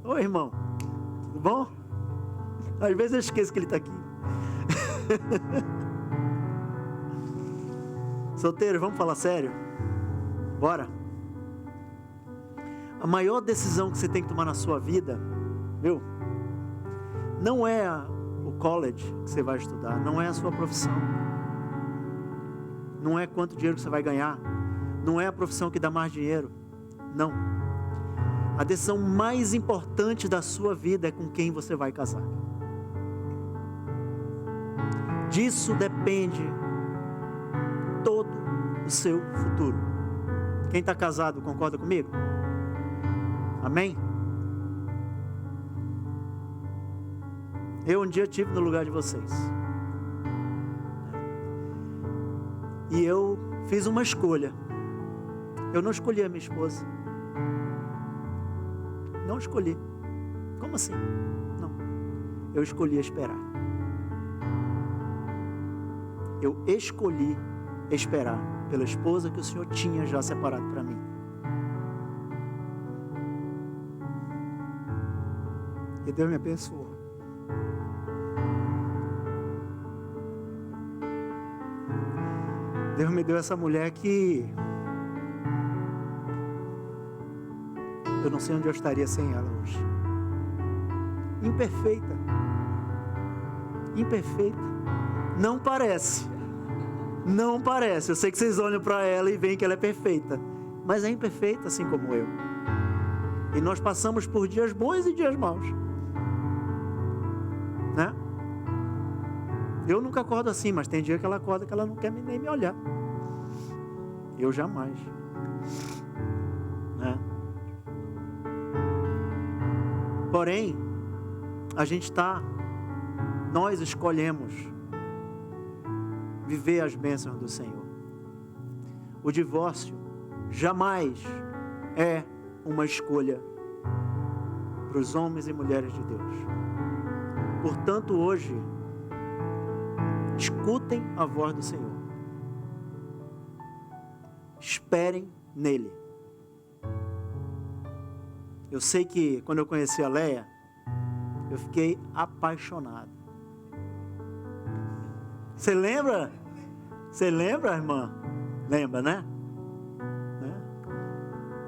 Oi, irmão. Tudo bom? Às vezes eu esqueço que ele está aqui. Solteiros, vamos falar sério? Bora. A maior decisão que você tem que tomar na sua vida, viu? Não é o college que você vai estudar, não é a sua profissão. Não é quanto dinheiro que você vai ganhar. Não é a profissão que dá mais dinheiro. Não. A decisão mais importante da sua vida é com quem você vai casar. Disso depende todo o seu futuro. Quem está casado concorda comigo? Amém? Eu um dia estive no lugar de vocês. E eu fiz uma escolha. Eu não escolhi a minha esposa. Não escolhi. Como assim? Não. Eu escolhi esperar. Eu escolhi esperar pela esposa que o Senhor tinha já separado para mim. E Deus me abençoou. Deus me deu essa mulher que eu não sei onde eu estaria sem ela hoje. Imperfeita. Imperfeita. Não parece. Não parece. Eu sei que vocês olham para ela e veem que ela é perfeita. Mas é imperfeita assim como eu. E nós passamos por dias bons e dias maus. Né? Eu nunca acordo assim, mas tem dia que ela acorda que ela não quer nem me olhar. Eu jamais. Né? Porém, nós escolhemos viver as bênçãos do Senhor. O divórcio jamais é uma escolha para os homens e mulheres de Deus. Portanto, hoje, escutem a voz do Senhor. Esperem nele. Eu sei que quando eu conheci a Leia, eu fiquei apaixonado. Você lembra? Você lembra, irmã? Lembra, né?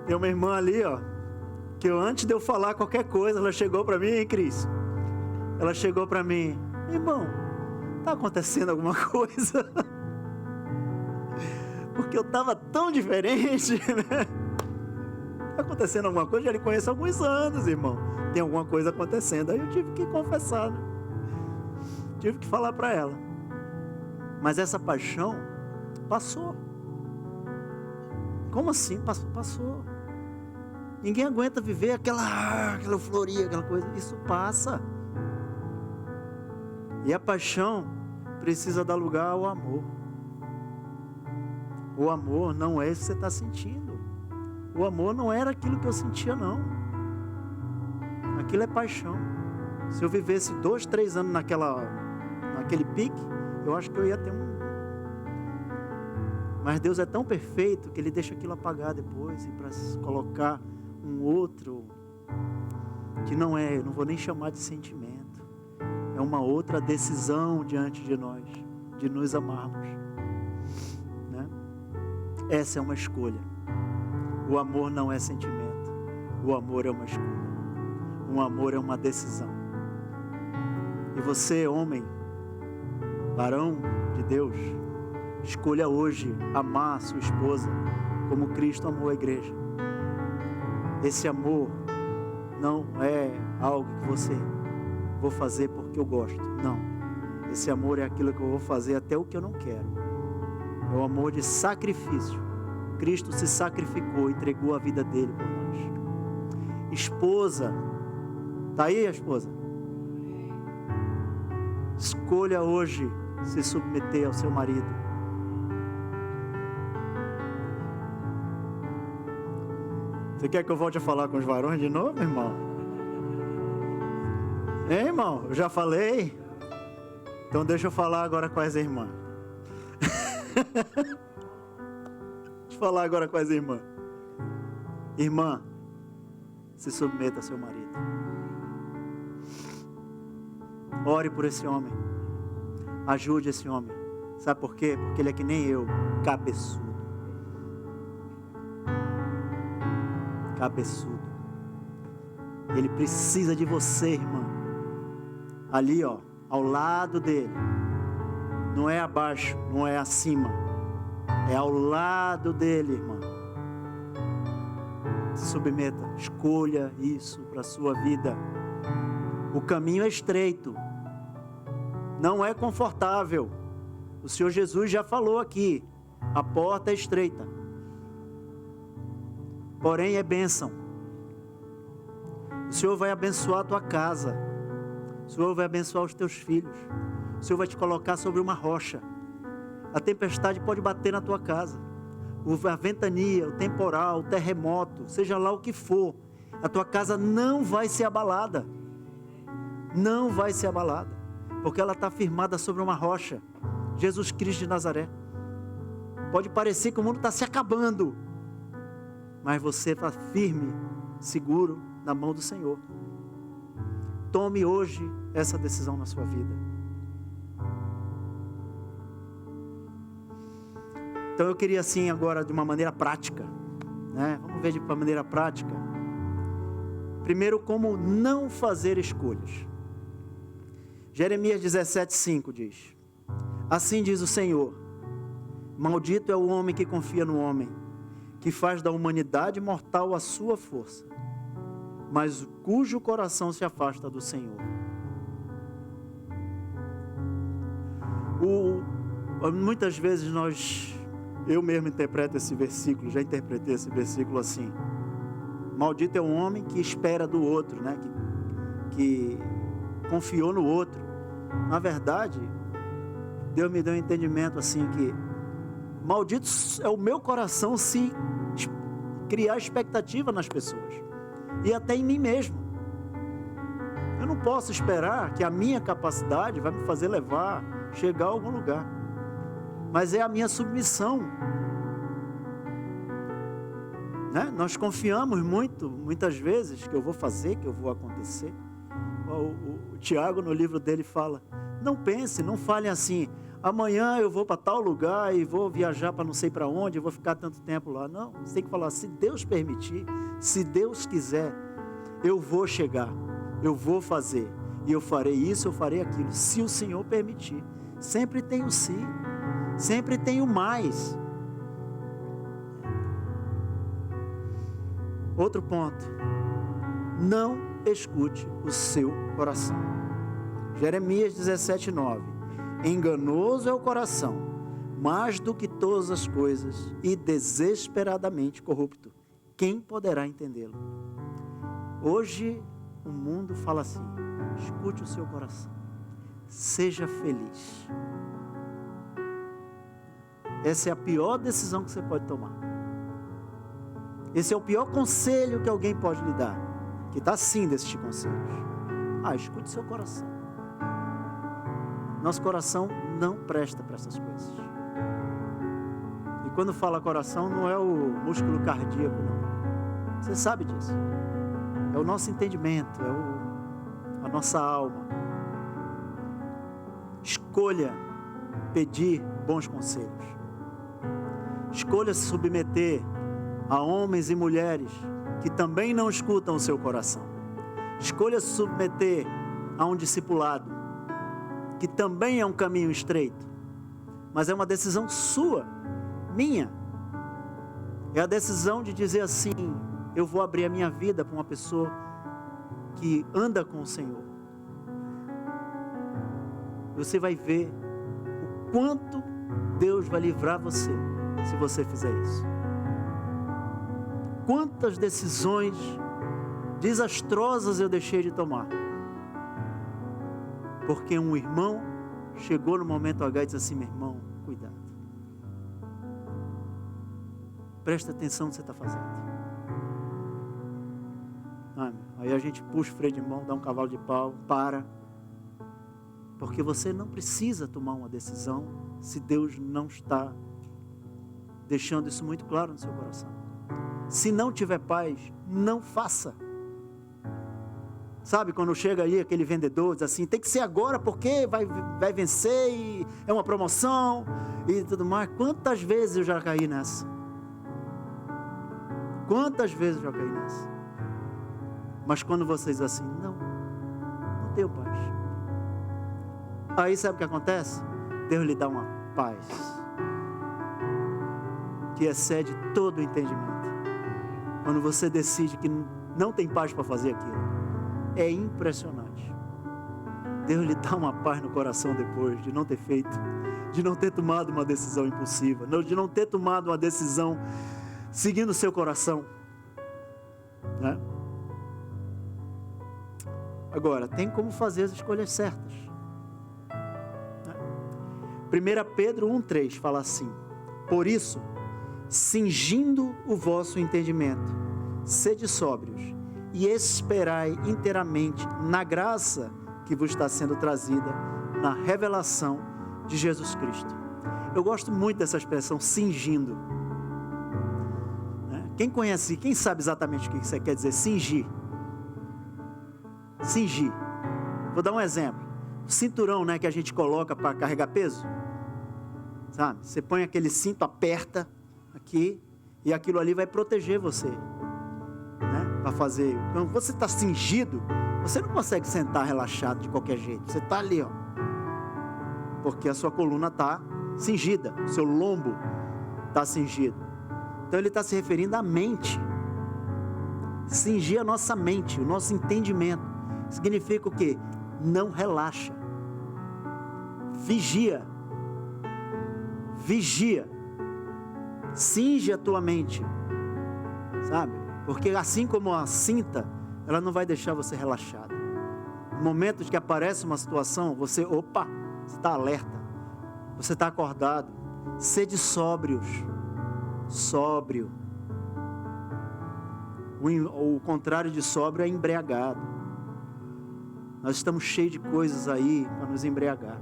Tem uma irmã ali, ó, que antes de eu falar qualquer coisa, ela chegou para mim, hein, Cris? Ela chegou para mim, irmão, está acontecendo alguma coisa? Porque eu estava tão diferente, né? acontecendo alguma coisa, já lhe conheço há alguns anos, irmão. Tem alguma coisa acontecendo. Aí eu tive que confessar, né? Tive que falar para ela. Mas essa paixão passou. Como assim? Passou. Ninguém aguenta viver aquela euforia, aquela coisa. Isso passa. E a paixão precisa dar lugar ao amor. O amor não é isso que você está sentindo. O amor não era aquilo que eu sentia, não. Aquilo é paixão. Se eu vivesse 2, 3 anos naquele pique, eu acho que eu ia ter um... Mas Deus é tão perfeito que Ele deixa aquilo apagar depois, e para colocar um outro, que não é, eu não vou nem chamar de sentimento, é uma outra decisão diante de nós, de nos amarmos, né? Essa é uma escolha. O amor não é sentimento, o amor é uma escolha, o amor é uma decisão. E você, homem, varão de Deus, escolha hoje amar a sua esposa como Cristo amou a igreja. Esse amor não é algo que você vou fazer porque eu gosto. Não. Esse amor é aquilo que eu vou fazer até o que eu não quero. É o amor de sacrifício. Cristo se sacrificou, entregou a vida dele por nós. Esposa, está aí a esposa? Escolha hoje se submeter ao seu marido. Você quer que eu volte a falar com os varões de novo, irmão? Hein, irmão? Eu já falei? Então deixa eu falar agora com as irmãs. Deixa eu falar agora com as irmãs. Irmã, se submeta ao seu marido. Ore por esse homem. Ajude esse homem. Sabe por quê? Porque ele é que nem eu, cabeçudo. Cabeçudo. Ele precisa de você, irmã. Ali, ó, ao lado dele. Não é abaixo, não é acima. É ao lado dele, irmã. Se submeta, escolha isso para a sua vida. O caminho é estreito. Não é confortável. O Senhor Jesus já falou aqui. A porta é estreita. Porém é bênção. O Senhor vai abençoar a tua casa. O Senhor vai abençoar os teus filhos. O Senhor vai te colocar sobre uma rocha. A tempestade pode bater na tua casa. A ventania, o temporal, o terremoto, seja lá o que for, a tua casa não vai ser abalada. Não vai ser abalada. Porque ela está firmada sobre uma rocha. Jesus Cristo de Nazaré. Pode parecer que o mundo está se acabando, mas você está firme, seguro na mão do Senhor. Tome hoje essa decisão na sua vida. Então eu queria assim agora de uma maneira prática, né? Vamos ver de uma maneira prática. Primeiro, como não fazer escolhas. Jeremias 17:5 diz: assim diz o Senhor: maldito é o homem que confia no homem, que faz da humanidade mortal a sua força, mas cujo coração se afasta do Senhor. Muitas vezes eu mesmo interpreto esse versículo, já interpretei esse versículo assim: maldito é o homem que espera do outro, né? Que confiou no outro. Na verdade, Deus me deu um entendimento assim que maldito é o meu coração se criar expectativa nas pessoas e até em mim mesmo. Eu não posso esperar que a minha capacidade vai me fazer chegar a algum lugar, mas é a minha submissão, né? Nós confiamos muitas vezes que eu vou fazer, que eu vou acontecer. O Tiago no livro dele fala: não pense, não fale assim: amanhã eu vou para tal lugar e vou viajar para não sei para onde, eu vou ficar tanto tempo lá. Não, você tem que falar: se Deus permitir, se Deus quiser, eu vou chegar, eu vou fazer, e eu farei isso, eu farei aquilo, se o Senhor permitir. Sempre tem o sim, sempre tem o mais. Outro ponto. Não escute o seu coração. Jeremias 17:9. Enganoso é o coração, mais do que todas as coisas, e desesperadamente corrupto. Quem poderá entendê-lo? Hoje o mundo fala assim: escute o seu coração, seja feliz. Essa é a pior decisão que você pode tomar. Esse é o pior conselho que alguém pode lhe dar, que está sim desses conselhos. Escute seu coração. Nosso coração não presta para essas coisas. E quando fala coração, não é o músculo cardíaco, não. Você sabe disso. É o nosso entendimento, a nossa alma. Escolha pedir bons conselhos. Escolha se submeter a homens e mulheres que também não escutam o seu coração. Escolha se submeter a um discipulado, que também é um caminho estreito, mas é uma decisão sua, minha. É a decisão de dizer assim: eu vou abrir a minha vida para uma pessoa que anda com o Senhor. Você vai ver o quanto Deus vai livrar você, se você fizer isso. Quantas decisões desastrosas eu deixei de tomar, porque um irmão chegou no momento H e disse assim: meu irmão, cuidado, presta atenção no que você está fazendo. Aí a gente puxa o freio de mão, dá um cavalo de pau, para, porque você não precisa tomar uma decisão se Deus não está deixando isso muito claro no seu coração. Se não tiver paz, não faça. Sabe, quando chega aí aquele vendedor, diz assim: tem que ser agora porque vai vencer e é uma promoção e tudo mais. Quantas vezes eu já caí nessa? Quantas vezes eu já caí nessa? Mas quando você diz assim: não tenho paz. Aí sabe o que acontece? Deus lhe dá uma paz que excede todo o entendimento. Quando você decide que não tem paz para fazer aquilo, é impressionante. Deus lhe dá uma paz no coração depois de não ter feito, de não ter tomado uma decisão impulsiva, de não ter tomado uma decisão seguindo o seu coração, né? Agora, tem como fazer as escolhas certas, né? 1 Pedro 1,3 fala assim: por isso, cingindo o vosso entendimento, sede sóbrios e esperai inteiramente na graça que vos está sendo trazida na revelação de Jesus Cristo. Eu gosto muito dessa expressão, cingindo. Quem conhece, quem sabe exatamente o que isso quer dizer, cingir? Cingir. Vou dar um exemplo. O cinturão, né, que a gente coloca para carregar peso, sabe? Você põe aquele cinto, aperta aqui, e aquilo ali vai proteger você, né? Para fazer. Quando você está cingido, você não consegue sentar relaxado de qualquer jeito. Você está ali, ó, porque a sua coluna está cingida, o seu lombo está cingido. Então ele está se referindo à mente. Cingir a nossa mente, o nosso entendimento. Significa o quê? Não relaxa. Vigia. Vigia. Cinge a tua mente, sabe? Porque assim como a cinta, ela não vai deixar você relaxado. No momento que aparece uma situação, você está alerta, você está acordado. Sede sóbrios. Sóbrio. O contrário de sóbrio é embriagado. Nós estamos cheios de coisas aí para nos embriagar.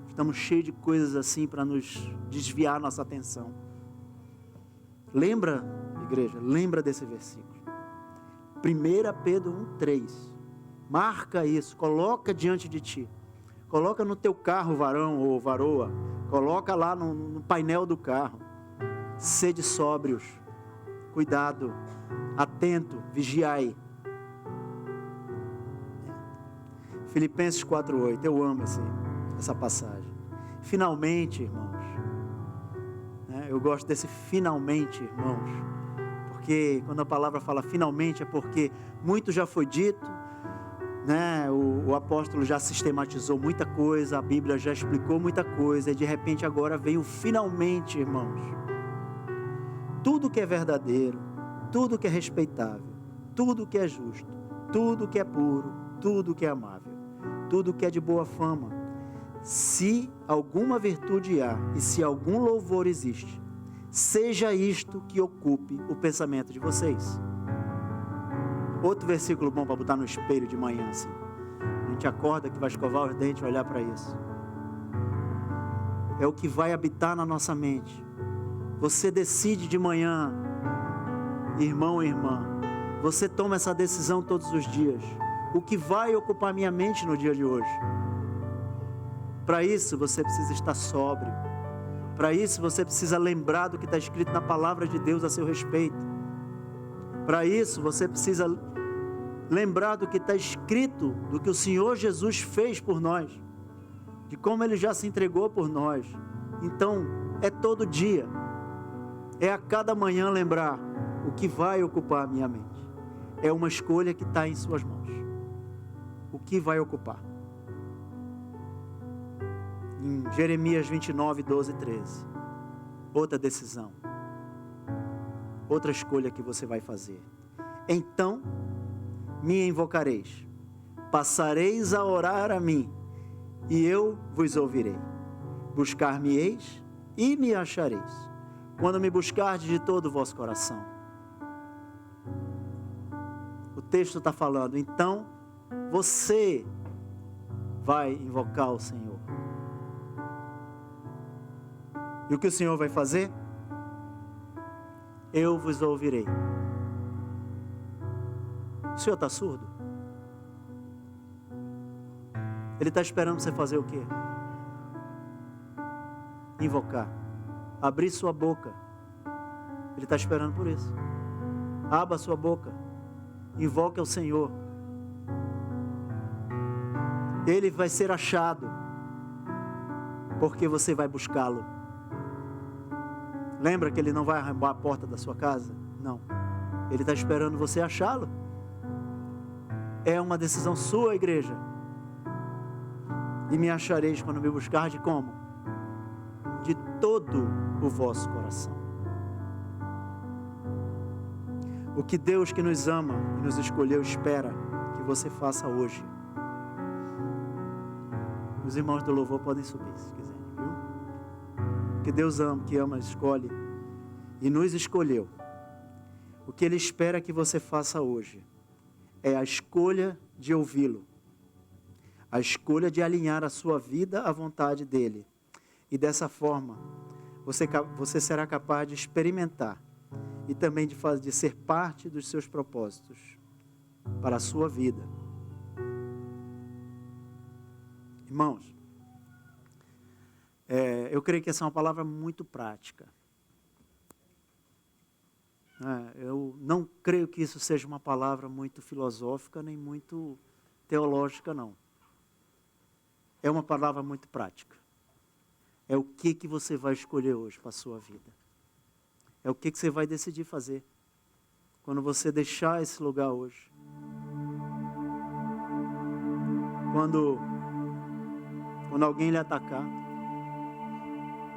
Estamos cheios de coisas assim para nos desviar nossa atenção. Lembra, igreja, lembra desse versículo. 1 Pedro 1,3. Marca isso, coloca diante de ti. Coloca no teu carro, varão ou varoa. Coloca lá no painel do carro. Sede sóbrios. Cuidado, atento, vigiai. Filipenses 4,8. Eu amo essa passagem. Finalmente, irmãos. Eu gosto desse finalmente, irmãos, porque quando a palavra fala finalmente, é porque muito já foi dito, né? O apóstolo já sistematizou muita coisa, a Bíblia já explicou muita coisa, e de repente agora vem o finalmente, irmãos. Tudo que é verdadeiro, tudo que é respeitável, tudo que é justo, tudo que é puro, tudo que é amável, tudo que é de boa fama, se alguma virtude há e se algum louvor existe, seja isto que ocupe o pensamento de vocês. Outro versículo bom para botar no espelho de manhã assim. A gente acorda que vai escovar os dentes e olhar para isso. É o que vai habitar na nossa mente. Você decide de manhã, irmão e irmã, você toma essa decisão todos os dias. O que vai ocupar minha mente no dia de hoje? Para isso você precisa estar sóbrio. Para isso você precisa lembrar do que está escrito na palavra de Deus a seu respeito. Para isso você precisa lembrar do que está escrito, do que o Senhor Jesus fez por nós, de como Ele já se entregou por nós. Então é todo dia, é a cada manhã lembrar o que vai ocupar a minha mente. É uma escolha que está em suas mãos. O que vai ocupar? Em Jeremias 29, 12 e 13. Outra decisão. Outra escolha que você vai fazer. Então me invocareis. Passareis a orar a mim. E eu vos ouvirei. Buscar-me-eis e me achareis. Quando me buscardes de todo o vosso coração. O texto está falando, então você vai invocar o Senhor. E o que o Senhor vai fazer? Eu vos ouvirei. O Senhor está surdo? Ele está esperando você fazer o quê? Invocar. Abrir sua boca. Ele está esperando por isso. Abra sua boca. Invoque ao Senhor. Ele vai ser achado. Porque você vai buscá-lo. Lembra que Ele não vai arrombar a porta da sua casa? Não. Ele está esperando você achá-lo. É uma decisão sua, igreja. E me achareis quando me buscar de como? De todo o vosso coração. O que Deus que nos ama e nos escolheu espera que você faça hoje. Os irmãos do louvor podem subir se quiserem, viu? Que Deus ama, que ama, escolhe e nos escolheu. O que Ele espera que você faça hoje é a escolha de ouvi-lo, a escolha de alinhar a sua vida à vontade dEle. E dessa forma, você será capaz de experimentar e também de ser parte dos seus propósitos para a sua vida. Irmãos, eu creio que essa é uma palavra muito prática. Eu não creio que isso seja uma palavra muito filosófica, nem muito teológica, não. É uma palavra muito prática. É o que você vai escolher hoje para a sua vida. É o que você vai decidir fazer quando você deixar esse lugar hoje. Quando alguém lhe atacar,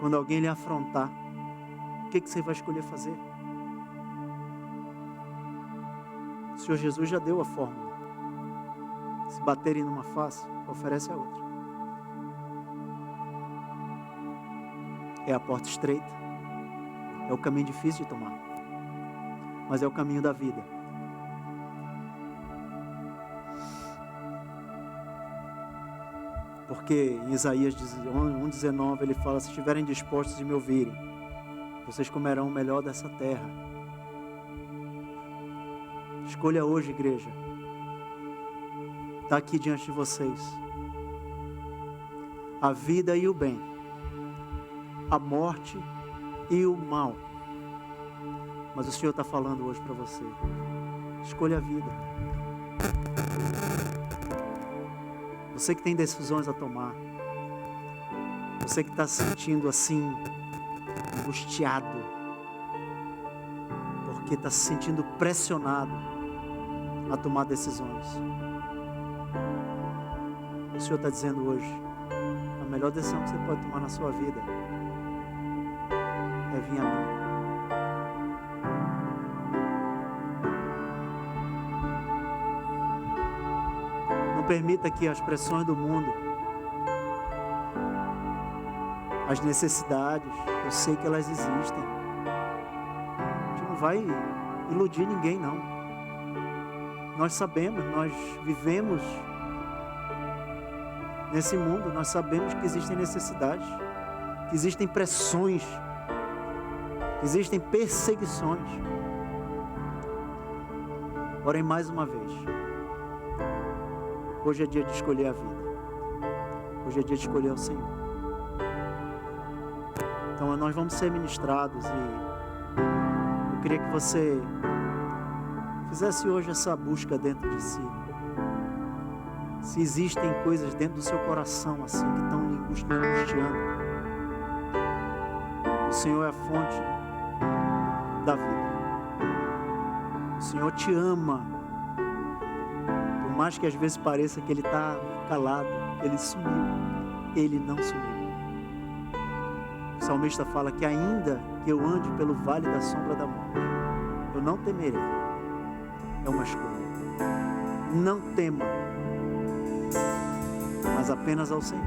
quando alguém lhe afrontar, o que você vai escolher fazer? O Senhor Jesus já deu a fórmula. Se baterem numa face, oferece a outra. É a porta estreita. É o caminho difícil de tomar. Mas é o caminho da vida. Porque em Isaías 1,19 ele fala, se estiverem dispostos de me ouvirem, vocês comerão o melhor dessa terra. Escolha hoje, igreja. Está aqui diante de vocês. A vida e o bem. A morte e o mal. Mas o Senhor está falando hoje para você. Escolha a vida. Você que tem decisões a tomar. Você que está se sentindo assim, angustiado. Porque porque está se sentindo pressionado a tomar decisões. O Senhor está dizendo hoje, a melhor decisão que você pode tomar na sua vida é vir a mim. Não permita que as pressões do mundo, as necessidades, eu sei que elas existem. A gente não vai iludir ninguém, não. Nós sabemos, nós vivemos nesse mundo, nós sabemos que existem necessidades, que existem pressões, que existem perseguições. Porém, mais uma vez, hoje é dia de escolher a vida. Hoje é dia de escolher o Senhor. Então nós vamos ser ministrados e eu queria que você fizesse hoje essa busca dentro de si. Se existem coisas dentro do seu coração assim que estão lhe angustiando, o Senhor é a fonte da vida. O Senhor te ama. Por mais que às vezes pareça que Ele está calado, que Ele sumiu, Ele não sumiu. O salmista fala que ainda que eu ande pelo vale da sombra da morte, eu não temerei. É uma escolha. Não tema, mas apenas ao Senhor.